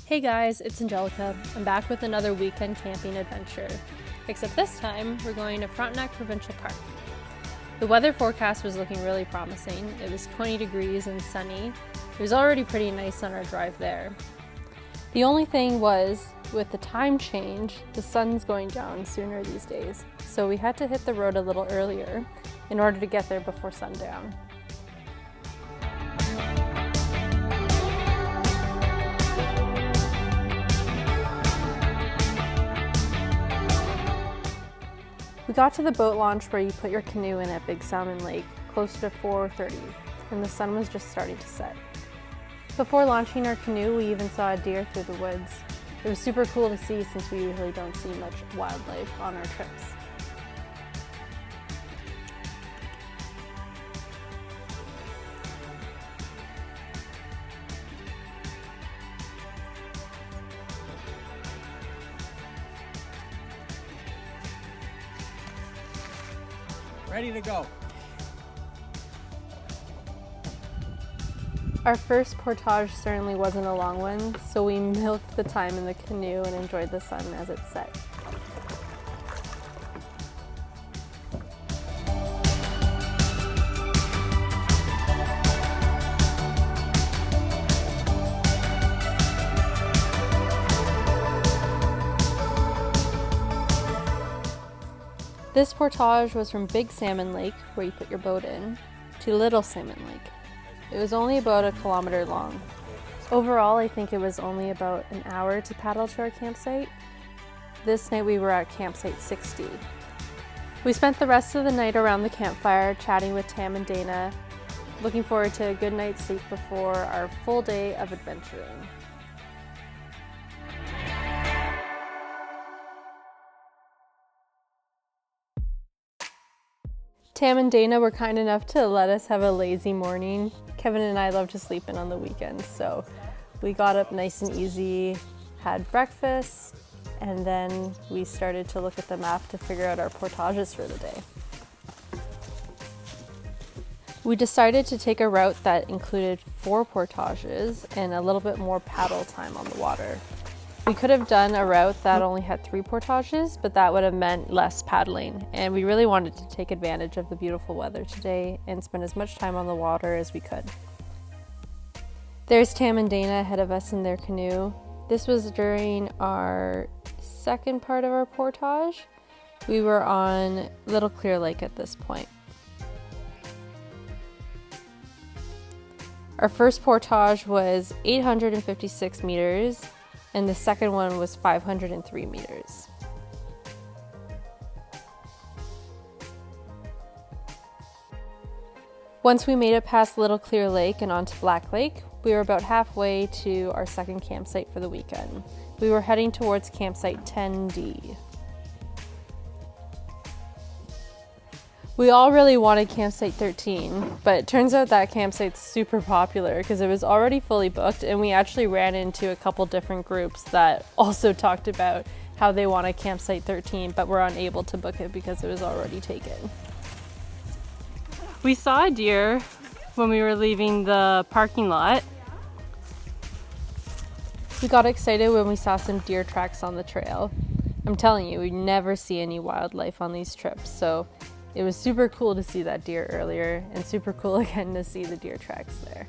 Hey guys, it's Angelica. I'm back with another weekend camping adventure. Except this time, we're going to Frontenac Provincial Park. The weather forecast was looking really promising. It was 20 degrees and sunny. It was already pretty nice on our drive there. The only thing was, with the time change, the sun's going down sooner these days, so we had to hit the road a little earlier in order to get there before sundown. We got to the boat launch where you put your canoe in at Big Salmon Lake, close to 4:30, and the sun was just starting to set. Before launching our canoe, we even saw a deer through the woods. It was super cool to see since we usually don't see much wildlife on our trips. Ready to go. Our first portage certainly wasn't a long one, so we milked the time in the canoe and enjoyed the sun as it set. This portage was from Big Salmon Lake, where you put your boat in, to Little Salmon Lake. It was only about 1 kilometer long. Overall, I think it was only about an hour to paddle to our campsite. This night we were at campsite 60. We spent the rest of the night around the campfire chatting with Tam and Dana, looking forward to a good night's sleep before our full day of adventuring. Tam and Dana were kind enough to let us have a lazy morning. Kevin and I love to sleep in on the weekends, so we got up nice and easy, had breakfast, and then we started to look at the map to figure out our portages for the day. We decided to take a route that included 4 portages and a little bit more paddle time on the water. We could have done a route that only had 3 portages, but that would have meant less paddling, and we really wanted to take advantage of the beautiful weather today and spend as much time on the water as we could. There's Tam and Dana ahead of us in their canoe. This was during our second part of our portage. We were on Little Clear Lake at this point. Our first portage was 856 meters, and the second one was 503 meters. Once we made it past Little Clear Lake and onto Black Lake, we were about halfway to our second campsite for the weekend. We were heading towards campsite 10D. We all really wanted campsite 13, but it turns out that campsite's super popular because it was already fully booked, and we actually ran into a couple different groups that also talked about how they wanted campsite 13 but were unable to book it because it was already taken. We saw a deer when we were leaving the parking lot. We got excited when we saw some deer tracks on the trail. I'm telling you, we never see any wildlife on these trips, so it was super cool to see that deer earlier, and super cool again to see the deer tracks there.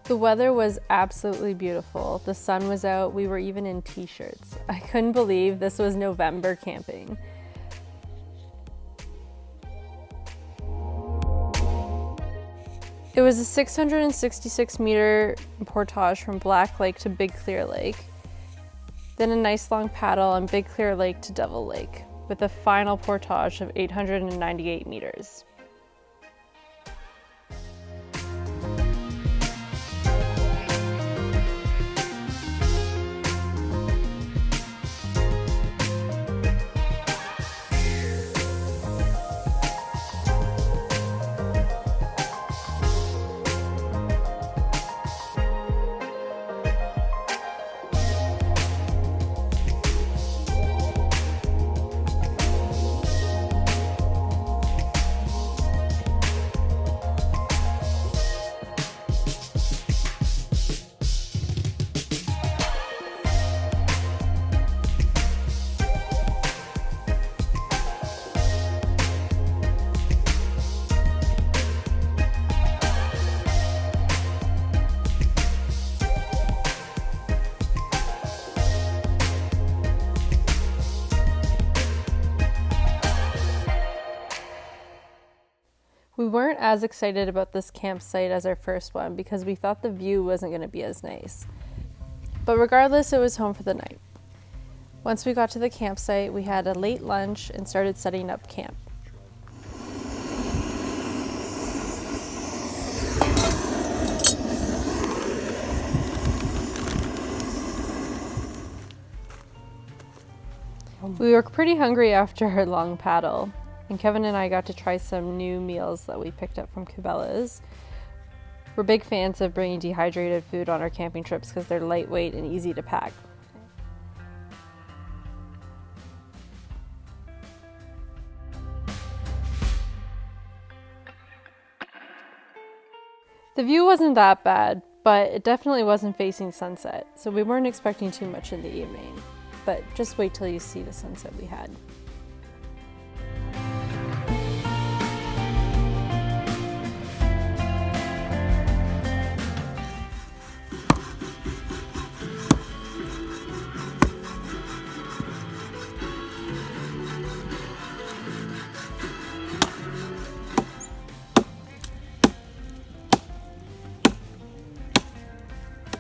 The weather was absolutely beautiful. The sun was out. We were even in t-shirts. I couldn't believe this was November camping. It was a 666 meter portage from Black Lake to Big Clear Lake, then a nice long paddle on Big Clear Lake to Devil Lake, with a final portage of 898 meters. We weren't as excited about this campsite as our first one because we thought the view wasn't going to be as nice. But regardless, it was home for the night. Once we got to the campsite, we had a late lunch and started setting up camp. We were pretty hungry after our long paddle, and Kevin and I got to try some new meals that we picked up from Cabela's. We're big fans of bringing dehydrated food on our camping trips because they're lightweight and easy to pack. The view wasn't that bad, but it definitely wasn't facing sunset, so we weren't expecting too much in the evening. But just wait till you see the sunset we had.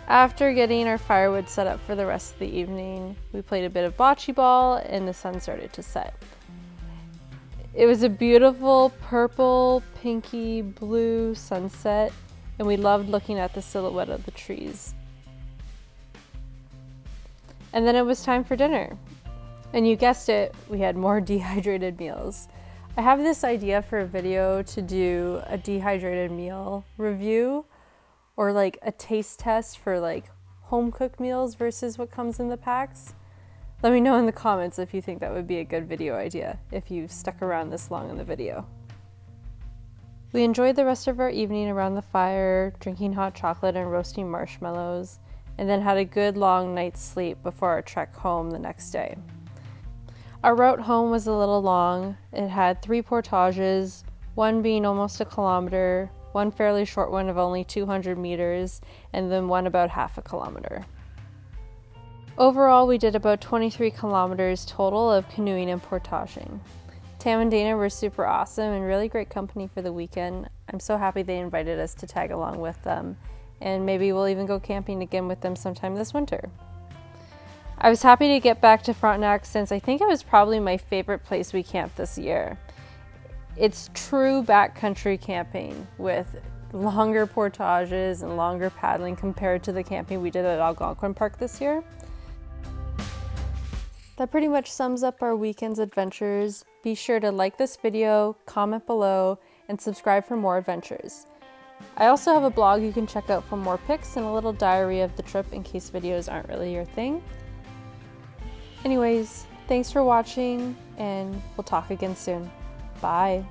After getting our firewood set up for the rest of the evening, we played a bit of bocce ball and the sun started to set. It was a beautiful purple, pinky, blue sunset, and we loved looking at the silhouette of the trees. And then it was time for dinner. And you guessed it, we had more dehydrated meals. I have this idea for a video to do a dehydrated meal review, or like a taste test for like home cooked meals versus what comes in the packs. Let me know in the comments if you think that would be a good video idea, if you've stuck around this long in the video. We enjoyed the rest of our evening around the fire, drinking hot chocolate and roasting marshmallows, and then had a good long night's sleep before our trek home the next day. Our route home was a little long. It had 3 portages, one being almost a kilometer, one fairly short one of only 200 meters, and then one about half a kilometer. Overall, we did about 23 kilometers total of canoeing and portaging. Tam and Dana were super awesome and really great company for the weekend. I'm so happy they invited us to tag along with them, and maybe we'll even go camping again with them sometime this winter. I was happy to get back to Frontenac since I think it was probably my favorite place we camped this year. It's true backcountry camping with longer portages and longer paddling compared to the camping we did at Algonquin Park this year. That pretty much sums up our weekend's adventures. Be sure to like this video, comment below, and subscribe for more adventures. I also have a blog you can check out for more pics and a little diary of the trip in case videos aren't really your thing. Anyways, thanks for watching, and we'll talk again soon. Bye.